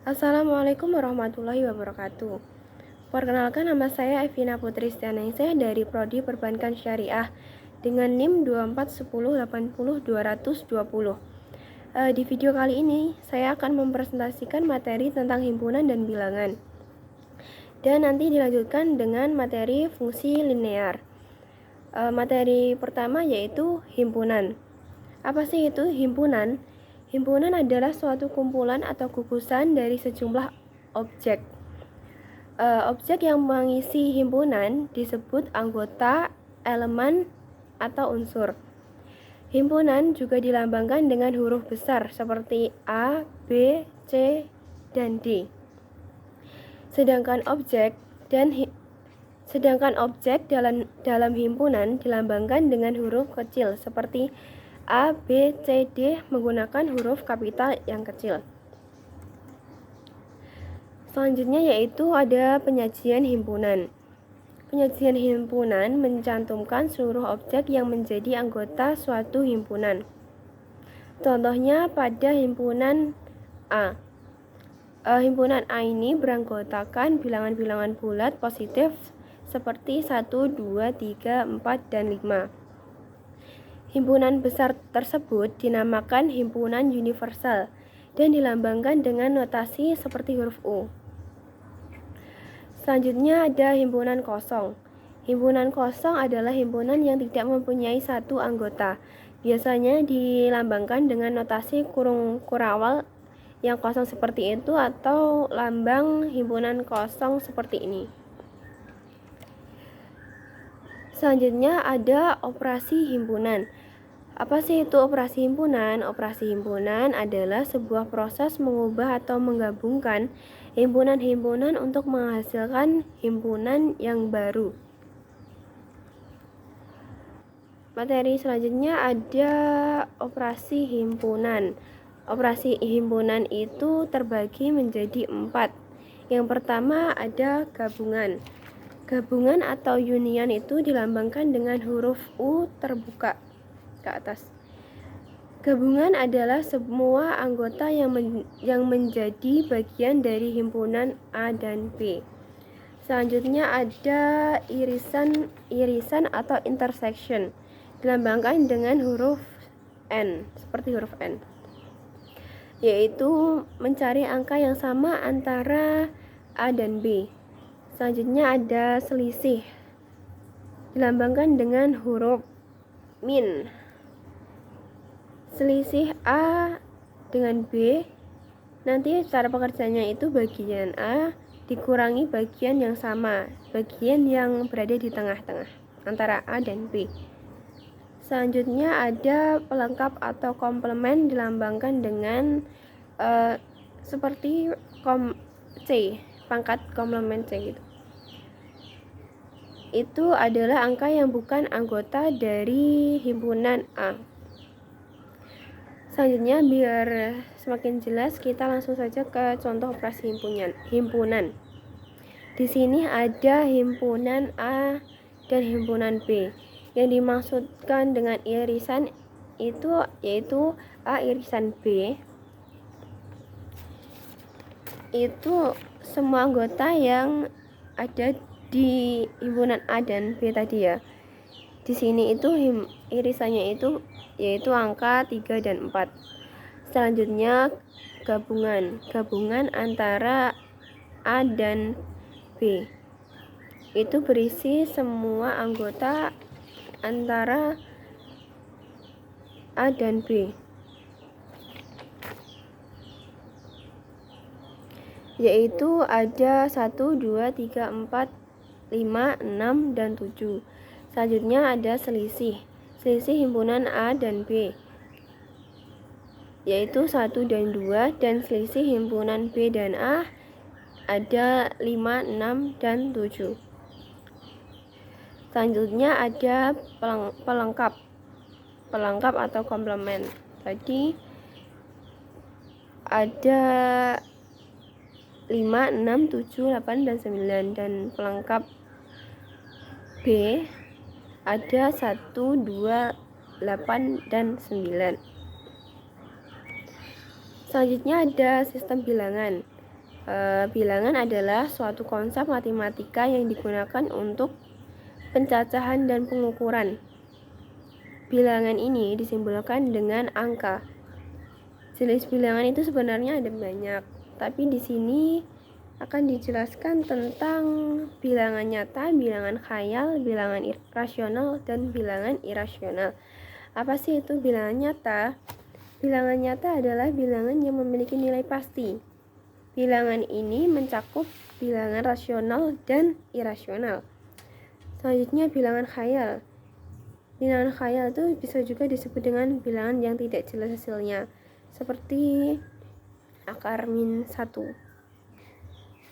Assalamualaikum warahmatullahi wabarakatuh. Perkenalkan, nama saya Evina Putri Stianingsih dari Prodi Perbankan Syariah dengan NIM 241080220. Di video kali ini saya akan mempresentasikan materi tentang himpunan dan bilangan. Dan nanti dilanjutkan dengan materi fungsi linear. Materi pertama yaitu himpunan. Apa sih itu himpunan? Himpunan adalah suatu kumpulan atau gugusan dari sejumlah objek. Objek yang mengisi himpunan disebut anggota, elemen, atau unsur. Himpunan juga dilambangkan dengan huruf besar seperti A, B, C, dan D. Sedangkan objek dalam himpunan dilambangkan dengan huruf kecil seperti A, B, C, D menggunakan huruf kapital yang kecil. Selanjutnya yaitu ada penyajian himpunan. Penyajian himpunan mencantumkan seluruh objek yang menjadi anggota suatu himpunan. Contohnya pada himpunan A. Himpunan A ini beranggotakan bilangan-bilangan bulat positif seperti 1, 2, 3, 4, dan 5. Himpunan besar tersebut dinamakan himpunan universal dan dilambangkan dengan notasi seperti huruf U. Selanjutnya ada himpunan kosong. Himpunan kosong adalah himpunan yang tidak mempunyai satu anggota. Biasanya dilambangkan dengan notasi kurung kurawal yang kosong seperti itu atau lambang himpunan kosong seperti ini. Selanjutnya ada operasi himpunan. Apa sih itu operasi himpunan? Operasi himpunan adalah sebuah proses mengubah atau menggabungkan himpunan-himpunan untuk menghasilkan himpunan yang baru. Materi selanjutnya ada operasi himpunan. Operasi himpunan itu terbagi menjadi 4. Yang pertama ada gabungan. Gabungan atau union itu dilambangkan dengan huruf U terbuka ke atas. Gabungan adalah semua anggota yang menjadi bagian dari himpunan A dan B. Selanjutnya ada irisan atau intersection, dilambangkan dengan huruf N, seperti huruf N, yaitu mencari angka yang sama antara A dan B. Selanjutnya ada selisih, dilambangkan dengan huruf min. Selisih A dengan B, nanti cara pekerjaannya itu bagian A dikurangi bagian yang sama, bagian yang berada di tengah-tengah antara A dan B. Selanjutnya ada pelengkap atau komplement, dilambangkan dengan seperti C, pangkat komplement C gitu. Itu adalah angka yang bukan anggota dari himpunan A. Selanjutnya biar semakin jelas kita langsung saja ke contoh operasi himpunan. Di sini ada himpunan A dan himpunan B. Yang dimaksudkan dengan irisan itu yaitu A irisan B. Itu semua anggota yang ada di himpunan A dan B tadi ya. Di sini itu irisannya itu yaitu angka 3 dan 4. Selanjutnya gabungan antara A dan B. Itu berisi semua anggota antara A dan B. Yaitu ada 1, 2, 3, 4, 5, 6, dan 7. Selanjutnya ada selisih himpunan A dan B, yaitu 1 dan 2, dan selisih himpunan B dan A ada 5, 6, dan 7. Selanjutnya ada pelengkap atau komplement. Tadi ada 5, 6, 7, 8, dan 9, dan pelengkap B ada 1, 2, 8, dan 9. Selanjutnya ada sistem bilangan. Bilangan adalah suatu konsep matematika yang digunakan untuk pencacahan dan pengukuran. Bilangan ini disimbolkan dengan angka. Jenis bilangan itu sebenarnya ada banyak, tapi di sini akan dijelaskan tentang bilangan nyata, bilangan khayal, bilangan rasional, dan bilangan irasional. Apa sih itu bilangan nyata? Bilangan nyata adalah bilangan yang memiliki nilai pasti. Bilangan ini mencakup bilangan rasional dan irasional. Selanjutnya bilangan khayal. Bilangan khayal itu bisa juga disebut dengan bilangan yang tidak jelas hasilnya, seperti akar -1.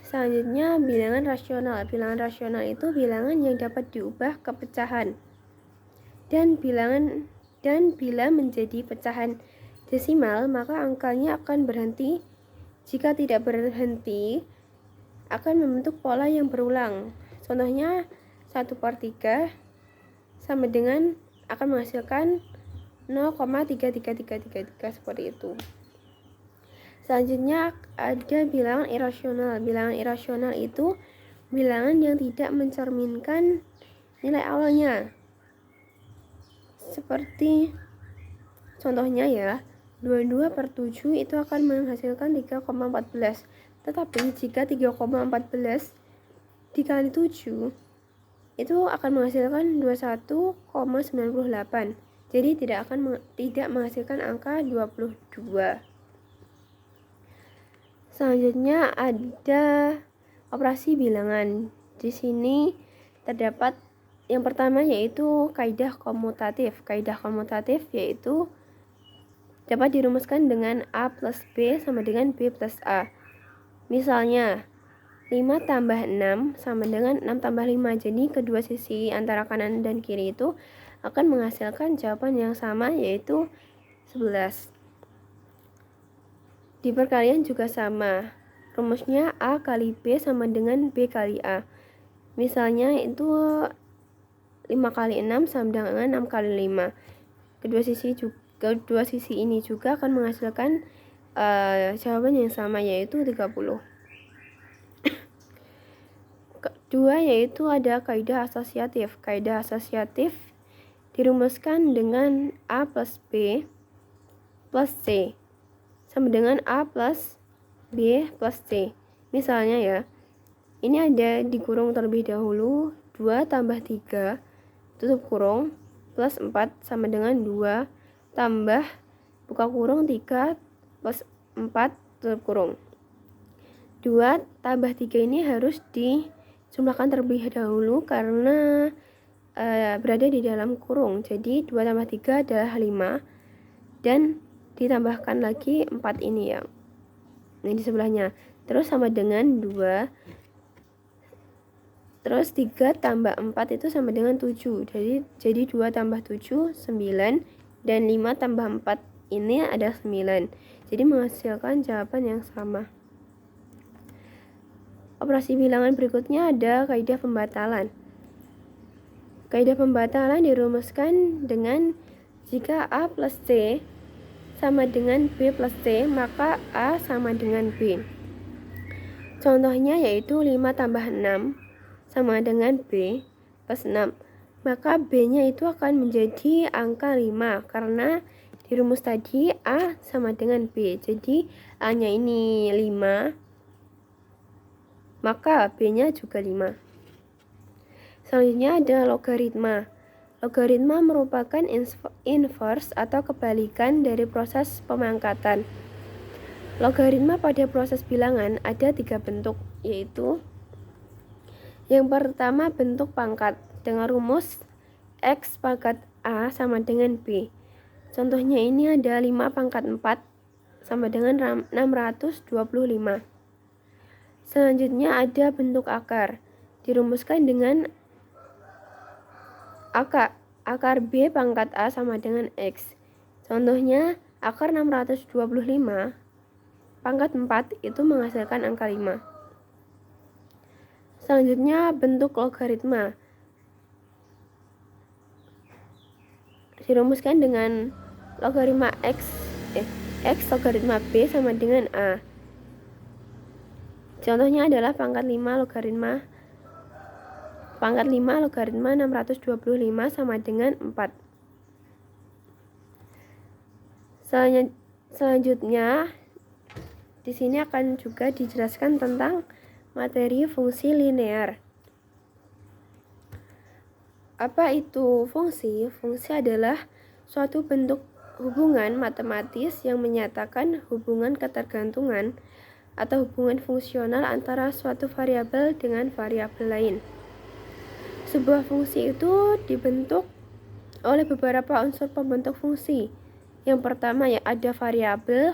Selanjutnya bilangan rasional. Bilangan rasional itu bilangan yang dapat diubah ke pecahan. Dan bila menjadi pecahan desimal, maka angkanya akan berhenti. Jika tidak berhenti, akan membentuk pola yang berulang. Contohnya 1/3 sama dengan akan menghasilkan 0,33333 seperti itu. Selanjutnya ada bilangan irasional. Bilangan irasional itu bilangan yang tidak mencerminkan nilai awalnya. Seperti contohnya ya, 22/7 itu akan menghasilkan 3,14. Tetapi jika 3,14 dikali 7 itu akan menghasilkan 21,98. Jadi tidak menghasilkan angka 22. Selanjutnya ada operasi bilangan. Di sini terdapat yang pertama yaitu kaidah komutatif. Kaidah komutatif yaitu dapat dirumuskan dengan A plus B sama dengan B plus A. Misalnya 5 tambah 6 sama dengan 6 tambah 5. Jadi kedua sisi antara kanan dan kiri itu akan menghasilkan jawaban yang sama, yaitu 11. Di perkalian juga sama. Rumusnya A kali B sama dengan B kali A. Misalnya itu 5 kali 6 sama dengan 6 kali 5. Kedua sisi ini juga akan menghasilkan jawaban yang sama, yaitu 30. Kedua yaitu ada kaidah asosiatif. Kaidah asosiatif dirumuskan dengan A plus B plus C sama dengan A plus B plus C. Misalnya ya, ini ada dikurung terlebih dahulu 2 tambah 3 tutup kurung plus 4 sama dengan 2 tambah buka kurung 3 plus 4 tutup kurung. 2 tambah 3 ini harus dijumlahkan terlebih dahulu karena berada di dalam kurung. Jadi 2 tambah 3 adalah 5 dan ditambahkan lagi 4 ini ya. Ini di sebelahnya. Terus sama dengan 2. Terus 3 tambah 4 itu sama dengan 7. Jadi 2 tambah 7 9 dan 5 tambah 4 ini ada 9. Jadi menghasilkan jawaban yang sama. Operasi bilangan berikutnya ada kaidah pembatalan. Kaidah pembatalan dirumuskan dengan jika A plus C sama dengan B plus C, maka A sama dengan B. Contohnya yaitu 5 tambah 6 sama dengan B plus 6. Maka B-nya itu akan menjadi angka 5 karena di rumus tadi A sama dengan B. Jadi A-nya ini 5, maka B-nya juga 5. Selanjutnya ada logaritma. Logaritma merupakan inverse atau kebalikan dari proses pemangkatan. Logaritma pada proses bilangan ada 3 bentuk, yaitu yang pertama bentuk pangkat dengan rumus X pangkat A sama dengan B. Contohnya ini ada 5 pangkat 4 sama dengan 625. Selanjutnya ada bentuk akar, dirumuskan dengan akar B pangkat A sama dengan X. Contohnya akar 625 pangkat 4 itu menghasilkan angka 5. Selanjutnya bentuk logaritma, dirumuskan dengan logaritma X logaritma B sama dengan A. Contohnya adalah pangkat 5 logaritma 625 sama dengan 4. Selanjutnya di sini akan juga dijelaskan tentang materi fungsi linear. Apa itu fungsi? Fungsi adalah suatu bentuk hubungan matematis yang menyatakan hubungan ketergantungan atau hubungan fungsional antara suatu variabel dengan variabel lain. Sebuah fungsi itu dibentuk oleh beberapa unsur pembentuk fungsi. Yang pertama ya ada variabel,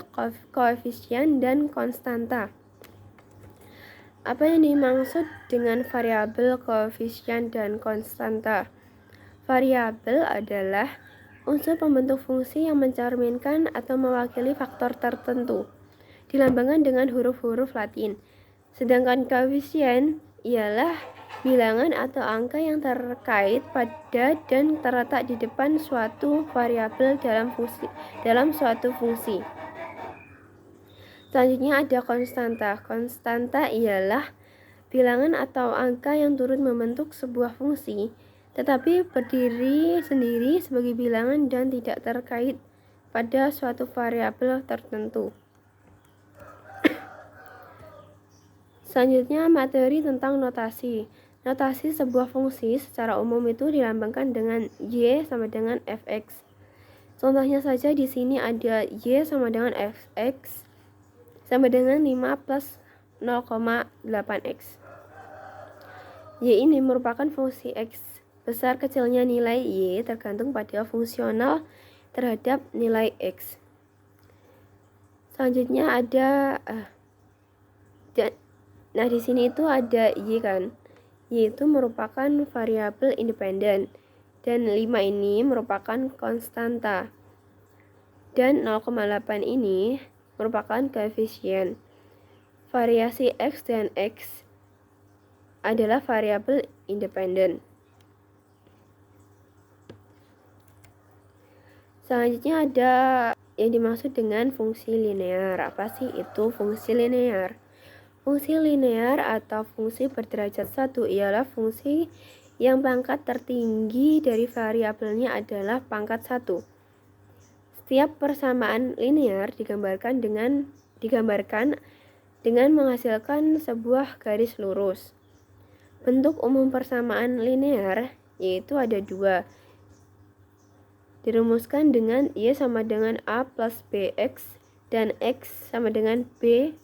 koefisien, dan konstanta. Apa yang dimaksud dengan variabel, koefisien, dan konstanta? Variabel adalah unsur pembentuk fungsi yang mencerminkan atau mewakili faktor tertentu, dilambangkan dengan huruf-huruf Latin. Sedangkan koefisien ialah bilangan atau angka yang terkait pada dan terletak di depan suatu variabel dalam suatu fungsi. Selanjutnya ada konstanta. Konstanta ialah bilangan atau angka yang turut membentuk sebuah fungsi, tetapi berdiri sendiri sebagai bilangan dan tidak terkait pada suatu variabel tertentu. Selanjutnya materi tentang notasi. Notasi sebuah fungsi secara umum itu dilambangkan dengan y sama dengan fx. Contohnya saja di sini ada y sama dengan fx sama dengan 5 plus 0,8x. Y ini merupakan fungsi x. Besar kecilnya nilai y tergantung pada fungsional terhadap nilai x. Selanjutnya ada di sini itu ada y kan. Y itu merupakan variabel independen dan 5 ini merupakan konstanta. Dan 0,8 ini merupakan koefisien. Variasi x dan x adalah variabel independen. Selanjutnya ada yang dimaksud dengan fungsi linear. Apa sih itu fungsi linear? Fungsi linear atau fungsi berderajat 1 ialah fungsi yang pangkat tertinggi dari variabelnya adalah pangkat 1. Setiap persamaan linear digambarkan dengan menghasilkan sebuah garis lurus. Bentuk umum persamaan linear yaitu ada 2. Dirumuskan dengan y sama dengan a plus bx dan x sama dengan b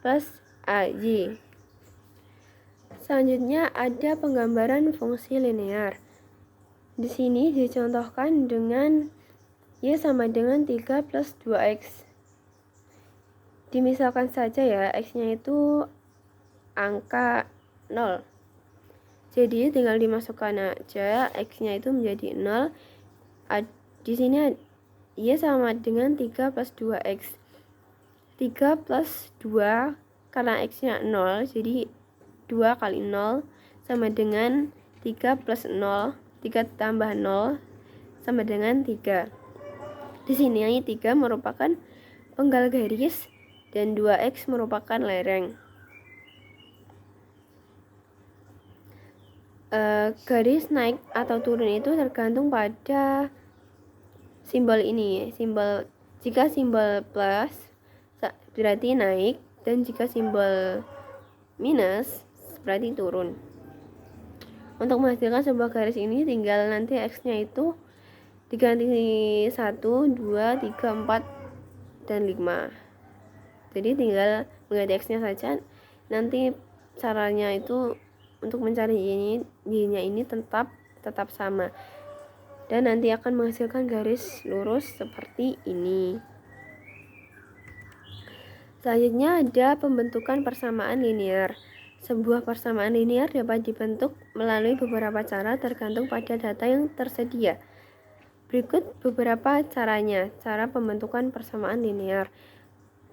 plus AY. Selanjutnya ada penggambaran fungsi linear. Di sini dicontohkan dengan y sama dengan 3 plus 2x. Dimisalkan saja ya, x-nya itu angka 0. Jadi tinggal dimasukkan aja, x-nya itu menjadi 0. Di sini y sama dengan 3 plus 2x. 3 plus 2 karena x-nya 0, jadi 2 kali 0 sama dengan 3 plus 0, 3 tambah 0 sama dengan 3. Di sini 3 merupakan penggal garis dan 2x merupakan lereng. Garis naik atau turun itu tergantung pada simbol ini. Jika simbol plus berarti naik, dan jika simbol minus berarti turun. Untuk menghasilkan sebuah garis ini tinggal nanti x-nya itu diganti 1, 2, 3, 4, dan 5. Jadi tinggal mengganti x-nya saja. Nanti caranya itu untuk mencari y-nya ini tetap sama. Dan nanti akan menghasilkan garis lurus seperti ini. Selanjutnya ada pembentukan persamaan linear. Sebuah persamaan linear dapat dibentuk melalui beberapa cara tergantung pada data yang tersedia. Berikut beberapa caranya, cara pembentukan persamaan linear.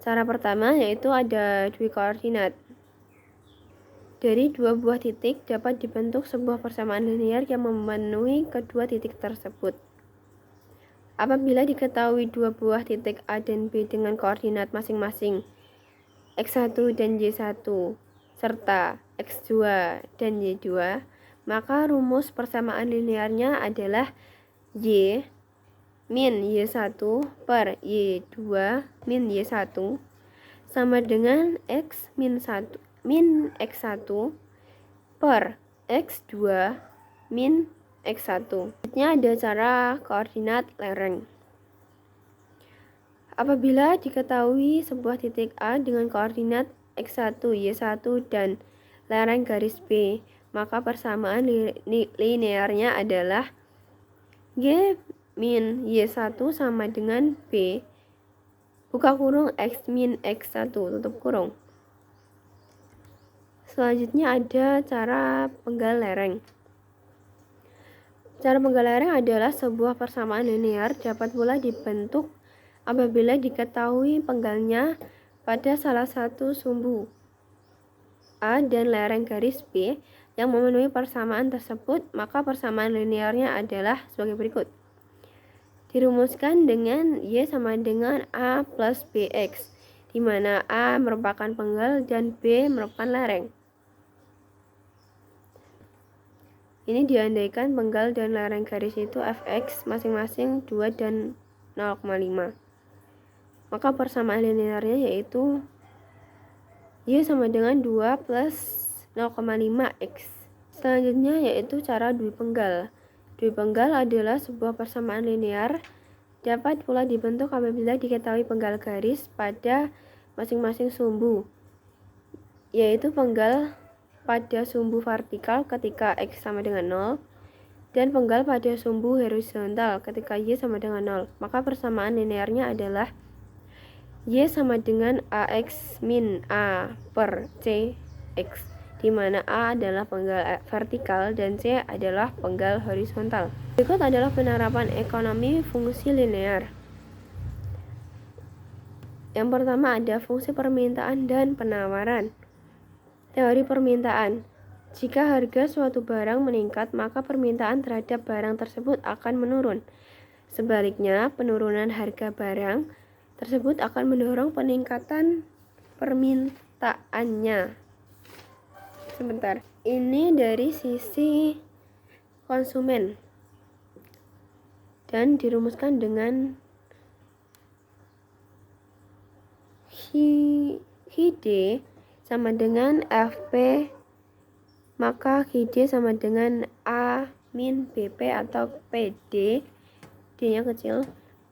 Cara pertama yaitu ada dui koordinat. Dari 2 buah titik dapat dibentuk sebuah persamaan linear yang memenuhi kedua titik tersebut. Apabila diketahui 2 buah titik A dan B dengan koordinat masing-masing X1 dan Y1 serta X2 dan Y2, maka rumus persamaan linearnya adalah Y min Y1 per Y2 min Y1 sama dengan X min X1 per X2 min X1. Selanjutnya ada cara koordinat lereng. Apabila diketahui sebuah titik A dengan koordinat X1, Y1, dan lereng garis B, maka persamaan linearnya adalah Y min Y1 sama dengan B buka kurung X min X1 tutup kurung. Selanjutnya ada cara penggal lereng. Cara penggal lereng adalah sebuah persamaan linear dapat pula dibentuk apabila diketahui penggalnya pada salah satu sumbu A dan lereng garis B yang memenuhi persamaan tersebut, maka persamaan linearnya adalah sebagai berikut. Dirumuskan dengan Y sama dengan A plus BX, di mana A merupakan penggal dan B merupakan lereng. Ini diandaikan penggal dan lereng garis itu Fx masing-masing 2 dan 0,5. Maka persamaan linearnya yaitu Y sama dengan 2 plus 0,5X. Selanjutnya yaitu cara dwipenggal. Dwipenggal adalah sebuah persamaan linear dapat pula dibentuk apabila diketahui penggal garis pada masing-masing sumbu, yaitu penggal pada sumbu vertikal ketika X sama dengan 0 dan penggal pada sumbu horizontal ketika Y sama dengan 0. Maka persamaan linearnya adalah Y sama dengan AX min A per CX, di mana A adalah penggal vertikal dan C adalah penggal horizontal. Berikut adalah penerapan ekonomi fungsi linear. Yang pertama ada fungsi permintaan dan penawaran. Teori permintaan. Jika harga suatu barang meningkat, maka permintaan terhadap barang tersebut akan menurun. Sebaliknya, penurunan harga barang tersebut akan mendorong peningkatan permintaannya. Sebentar. Ini dari sisi konsumen dan dirumuskan dengan HID sama dengan FP, maka HID sama dengan A min BP atau PD, D-nya kecil,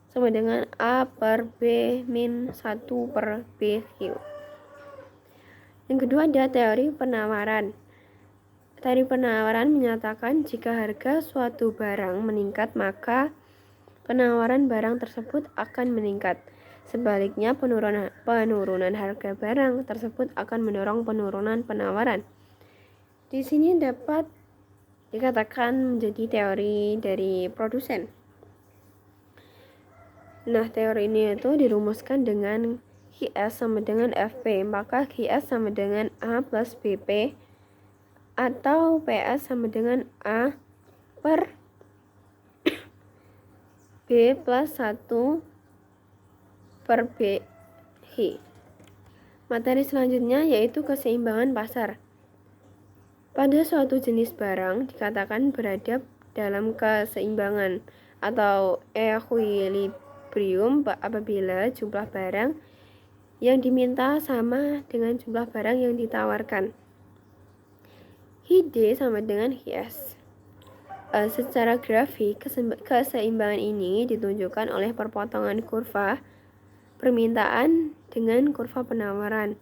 sama dengan A per B min 1 per BQ. Yang kedua ada teori penawaran. Teori penawaran menyatakan jika harga suatu barang meningkat, maka penawaran barang tersebut akan meningkat. Sebaliknya, penurunan harga barang tersebut akan mendorong penurunan penawaran. Di sini dapat dikatakan menjadi teori dari produsen. Nah, teori ini itu dirumuskan dengan QS sama dengan FP, maka QS sama dengan A plus BP atau PS sama dengan A per B plus 1 per BH. Materi selanjutnya yaitu keseimbangan pasar. Pada suatu jenis barang dikatakan berada dalam keseimbangan atau equilibrium apabila jumlah barang yang diminta sama dengan jumlah barang yang ditawarkan. HID sama dengan HS. Secara grafik, keseimbangan ini ditunjukkan oleh perpotongan kurva permintaan dengan kurva penawaran.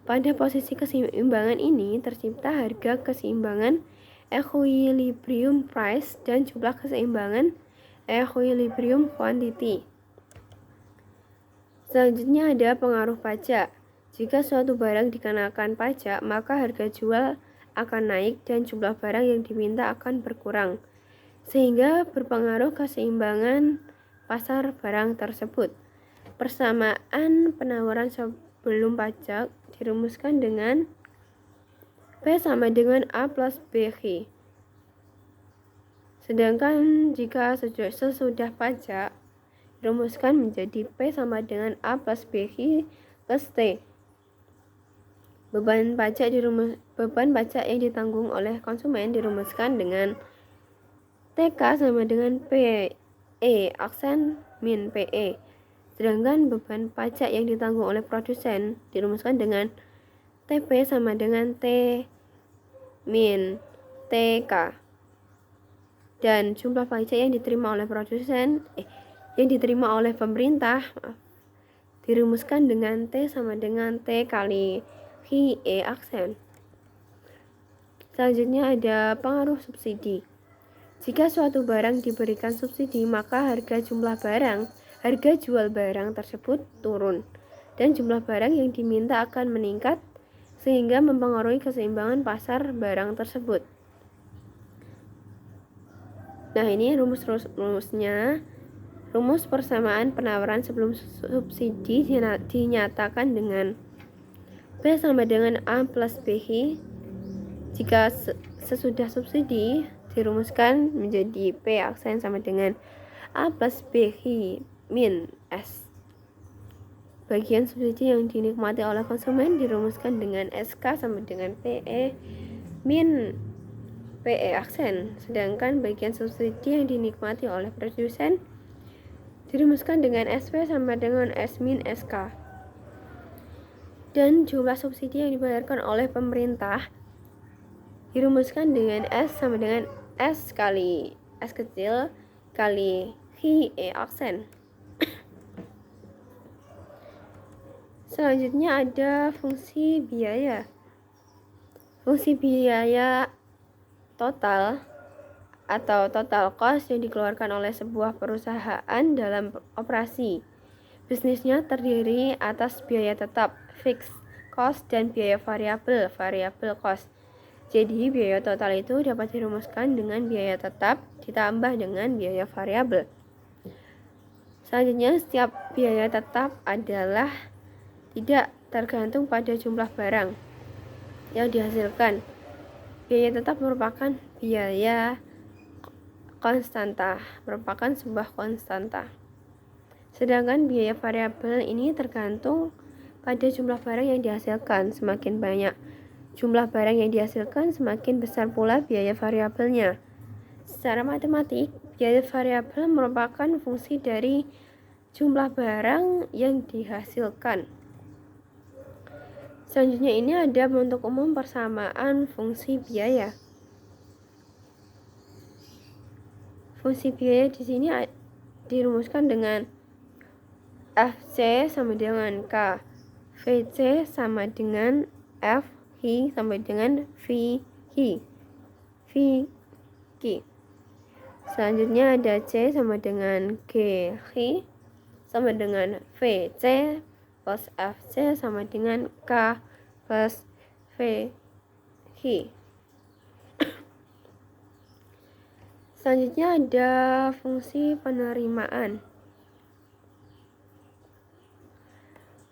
Pada posisi keseimbangan ini tercipta harga keseimbangan equilibrium price dan jumlah keseimbangan equilibrium quantity. Selanjutnya ada pengaruh pajak. Jika suatu barang dikenakan pajak, maka harga jual akan naik dan jumlah barang yang diminta akan berkurang, sehingga berpengaruh keseimbangan pasar barang tersebut. Persamaan penawaran sebelum pajak dirumuskan dengan P sama dengan A plus BG. Sedangkan jika sesudah pajak dirumuskan menjadi P sama dengan A plus BG plus T. Beban pajak yang ditanggung oleh konsumen dirumuskan dengan TK sama dengan PE aksen min PE. Sedangkan beban pajak yang ditanggung oleh produsen dirumuskan dengan TP sama dengan T min TK. Dan jumlah pajak yang diterima oleh pemerintah dirumuskan dengan T sama dengan T kali E aksen. Selanjutnya ada pengaruh subsidi. Jika suatu barang diberikan subsidi, maka harga jual barang tersebut turun dan jumlah barang yang diminta akan meningkat sehingga mempengaruhi keseimbangan pasar barang tersebut. Nah, ini rumusnya. Rumus persamaan penawaran sebelum subsidi dinyatakan dengan P sama dengan A plus BI. Jika sesudah subsidi dirumuskan menjadi P aksen sama dengan A plus BI min S. Bagian subsidi yang dinikmati oleh konsumen dirumuskan dengan SK sama dengan PE min PE aksen. Sedangkan bagian subsidi yang dinikmati oleh produsen dirumuskan dengan SP sama dengan S min SK. Dan jumlah subsidi yang dibayarkan oleh pemerintah dirumuskan dengan S sama dengan S kali S kecil kali E aksen. Selanjutnya ada fungsi biaya. Fungsi biaya total atau total cost yang dikeluarkan oleh sebuah perusahaan dalam operasi. Bisnisnya terdiri atas biaya tetap fixed cost dan biaya variabel cost. Jadi biaya total itu dapat dirumuskan dengan biaya tetap ditambah dengan biaya variabel. Selanjutnya, setiap biaya tetap adalah tidak tergantung pada jumlah barang yang dihasilkan. Biaya tetap merupakan biaya konstanta, merupakan sebuah konstanta. Sedangkan biaya variabel ini tergantung pada jumlah barang yang dihasilkan. Semakin banyak jumlah barang yang dihasilkan, semakin besar pula biaya variabelnya. Secara matematik, biaya variabel merupakan fungsi dari jumlah barang yang dihasilkan. Selanjutnya ini ada bentuk umum persamaan fungsi biaya. Fungsi biaya di sini dirumuskan dengan FC sama dengan K, VC sama dengan F, Hi sama dengan V, Hi, V, Ki. Selanjutnya ada C sama dengan G, Hi sama dengan VC plus FC sama dengan K plus V, Hi. Selanjutnya ada fungsi penerimaan.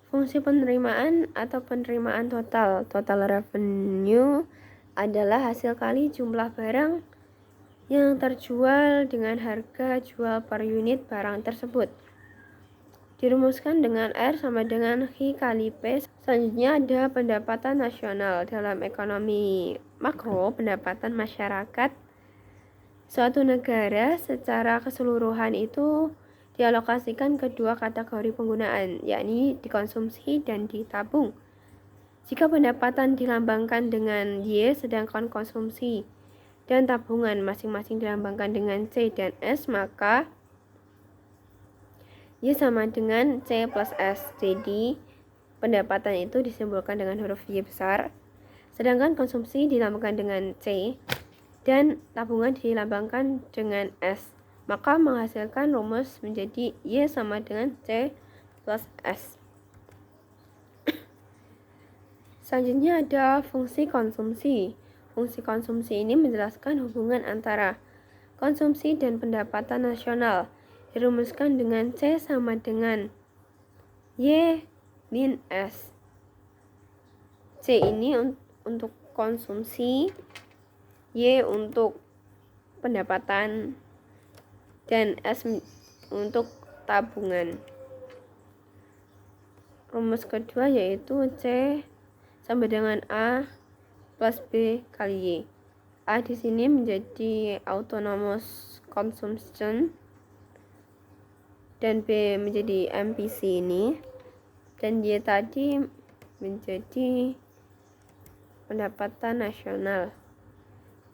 Fungsi penerimaan atau penerimaan total revenue adalah hasil kali jumlah barang yang terjual dengan harga jual per unit barang tersebut. Dirumuskan dengan R sama dengan Hi kali P. Selanjutnya ada pendapatan nasional. Dalam ekonomi makro, pendapatan masyarakat suatu negara secara keseluruhan itu dialokasikan ke dua kategori penggunaan, yakni dikonsumsi dan ditabung. Jika pendapatan dilambangkan dengan Y, sedangkan konsumsi dan tabungan masing-masing dilambangkan dengan C dan S, maka Y sama dengan C plus S. Jadi, pendapatan itu disimbolkan dengan huruf Y besar, sedangkan konsumsi dilambangkan dengan C dan tabungan dilambangkan dengan S. Maka menghasilkan rumus menjadi Y sama dengan C plus S. Selanjutnya ada fungsi konsumsi. Fungsi konsumsi ini menjelaskan hubungan antara konsumsi dan pendapatan nasional. Dirumuskan dengan C sama dengan Y min S. C ini untuk konsumsi, Y untuk pendapatan, dan S untuk tabungan. Rumus kedua yaitu C sama dengan A plus B kali Y. A di sini menjadi autonomous consumption dan B menjadi MPC ini, dan Y tadi menjadi pendapatan nasional.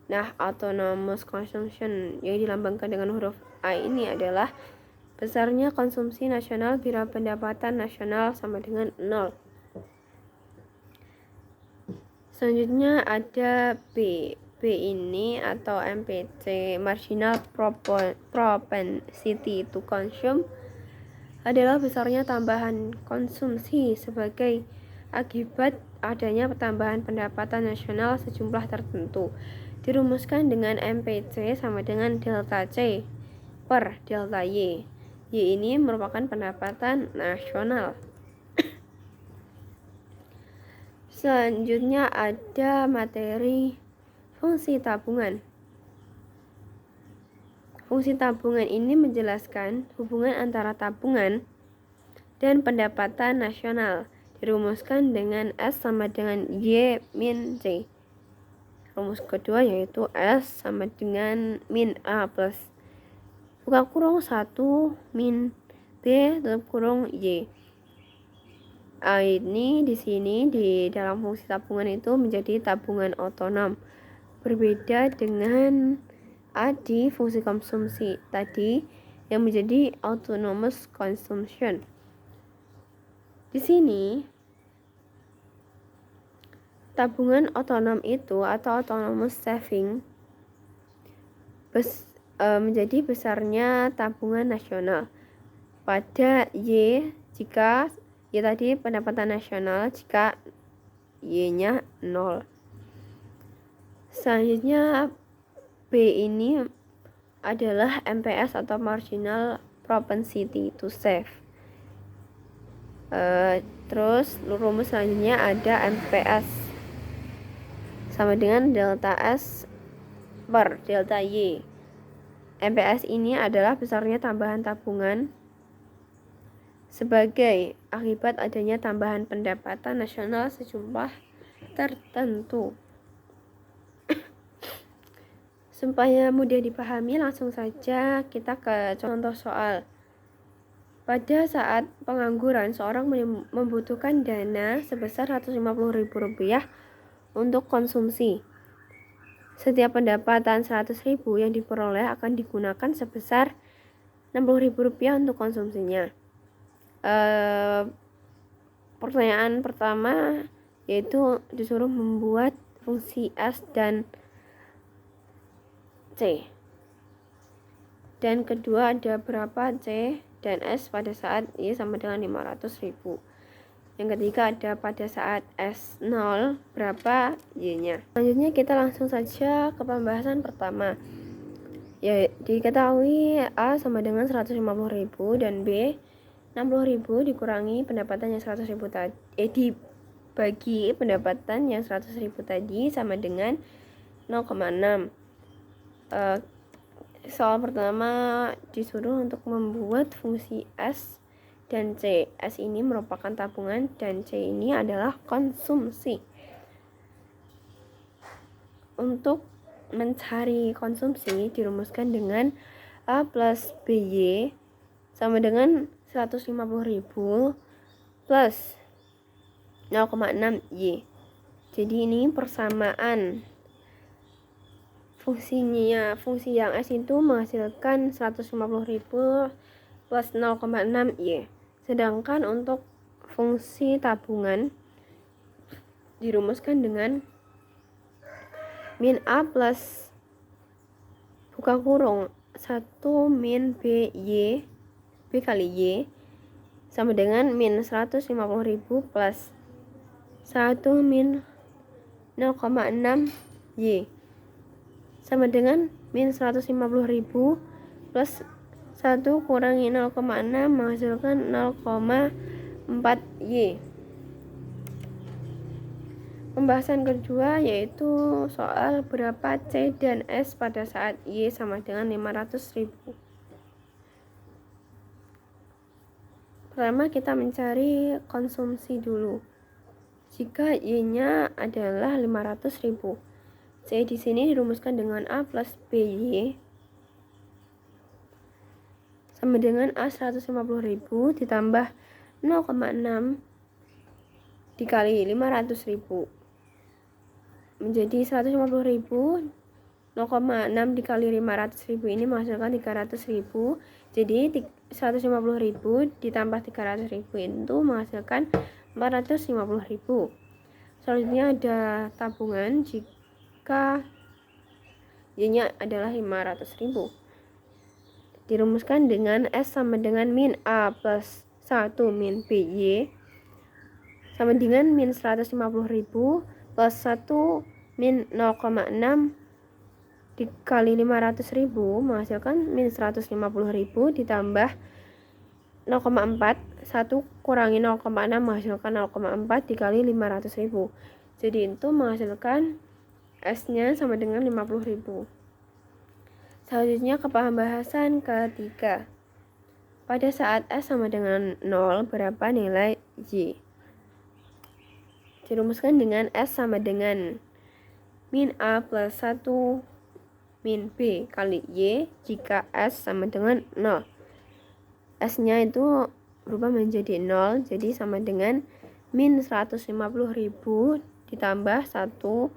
Nah, autonomous consumption yang dilambangkan dengan huruf A ini adalah besarnya konsumsi nasional bila pendapatan nasional sama dengan 0. Selanjutnya ada B. B ini atau MPC, marginal propensity to consume, adalah besarnya tambahan konsumsi sebagai akibat adanya tambahan pendapatan nasional sejumlah tertentu. Dirumuskan dengan MPC sama dengan delta C per delta Y. Y ini merupakan pendapatan nasional. Selanjutnya ada materi fungsi tabungan. Fungsi tabungan ini menjelaskan hubungan antara tabungan dan pendapatan nasional. Dirumuskan dengan S sama dengan Y min C. Rumus kedua yaitu S sama dengan min A plus buka kurung 1 min B tutup kurung Y. A ini di sini di dalam fungsi tabungan itu menjadi tabungan otonom. Berbeda dengan A di fungsi konsumsi tadi yang menjadi autonomous consumption. Di sini tabungan otonom itu atau autonomous saving menjadi besarnya tabungan nasional pada Y jika Y tadi pendapatan nasional jika Y-nya 0. Selanjutnya B ini adalah MPS atau marginal propensity to save. Terus rumus selanjutnya ada MPS sama dengan delta S per delta Y. MPS ini adalah besarnya tambahan tabungan sebagai akibat adanya tambahan pendapatan nasional sejumlah tertentu. Supaya mudah dipahami, langsung saja kita ke contoh soal. Pada saat pengangguran, seorang membutuhkan dana sebesar Rp150.000 untuk konsumsi. Setiap pendapatan Rp100.000 yang diperoleh akan digunakan sebesar Rp60.000 untuk konsumsinya. Pertanyaan pertama yaitu disuruh membuat fungsi S dan C, dan kedua ada berapa C dan S pada saat Y sama dengan 500.000. Yang ketiga ada pada saat S 0 berapa Y-nya. Selanjutnya kita langsung saja ke pembahasan pertama. Ya, diketahui A sama dengan 150.000 dan B 60.000 dikurangi pendapatan yang 100.000 tadi, dibagi pendapatan yang 100.000 tadi sama dengan 0,6. Soal pertama disuruh untuk membuat fungsi S dan C. S ini merupakan tabungan dan C ini adalah konsumsi. Untuk mencari konsumsi dirumuskan dengan A plus BY sama dengan 150.000 plus 0,6 Y. Jadi ini persamaan fungsinya. Fungsi yang S itu menghasilkan 150.000 plus 0,6 Y. Sedangkan untuk fungsi tabungan dirumuskan dengan min A plus buka kurung 1 min BY B kali Y sama dengan min 150.000 plus 1 min 0,6 Y sama dengan min 150.000 plus 1 kurangi 0,6 menghasilkan 0,4 Y. Pembahasan kedua yaitu soal berapa C dan S pada saat Y sama dengan 500.000. Pertama kita mencari konsumsi dulu. jika Y-nya adalah 500.000. C di sini dirumuskan dengan A plus BY sama dengan A 150.000 ditambah 0,6 dikali 500.000 menjadi 150.000. 0,6 dikali 500.000 ini menghasilkan 300.000. Jadi 150.000 ditambah 300.000 itu menghasilkan 450.000. Selanjutnya ada tabungan jika Y-nya adalah 500.000. Dirumuskan dengan S sama dengan min A plus 1 min BY sama dengan min 150.000 plus 1 min 0,6 dikali 500.000 menghasilkan min 150.000 ditambah 0,4, 1 kurangi 0,6 menghasilkan 0,4 dikali 500.000. Jadi itu menghasilkan S-nya sama dengan 50.000. Selanjutnya ke pembahasan ketiga. Pada saat S sama dengan 0, berapa nilai Y? Dirumuskan dengan S sama dengan min A plus 1 min B kali Y jika S sama dengan 0. S-nya itu berubah menjadi 0, jadi sama dengan min 150.000 ditambah 1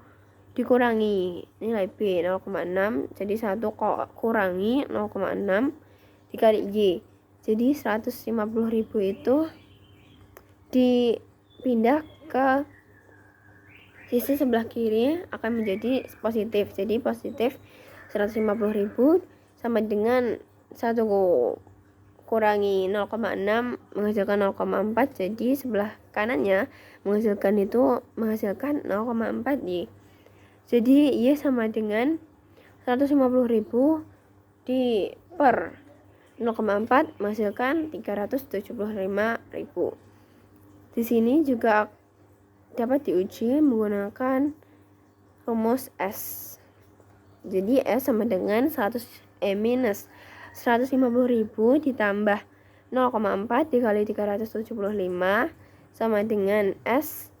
dikurangi nilai B 0,6, jadi 1 kurangi 0,6 dikali Y. Jadi 150.000 itu dipindah ke sisi sebelah kiri akan menjadi positif. Jadi positif 150.000 sama dengan 1 kurangi 0,6 menghasilkan 0,4. Jadi sebelah kanannya menghasilkan 0,4 Y. Jadi Y sama dengan 150.000 di per 0,4 menghasilkan 375.000. Di sini juga dapat diuji menggunakan rumus S. Jadi S sama dengan minus 150.000 ditambah 0,4 dikali 375 sama dengan S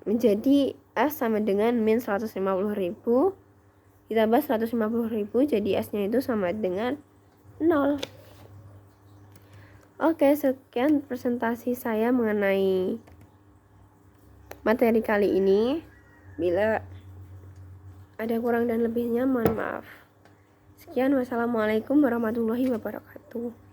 menjadi S sama dengan min 150.000 ditambah 150.000, jadi S-nya itu sama dengan 0. Oke, sekian presentasi saya mengenai materi kali ini. Bila ada kurang dan lebihnya mohon maaf. Sekian, wassalamualaikum warahmatullahi wabarakatuh.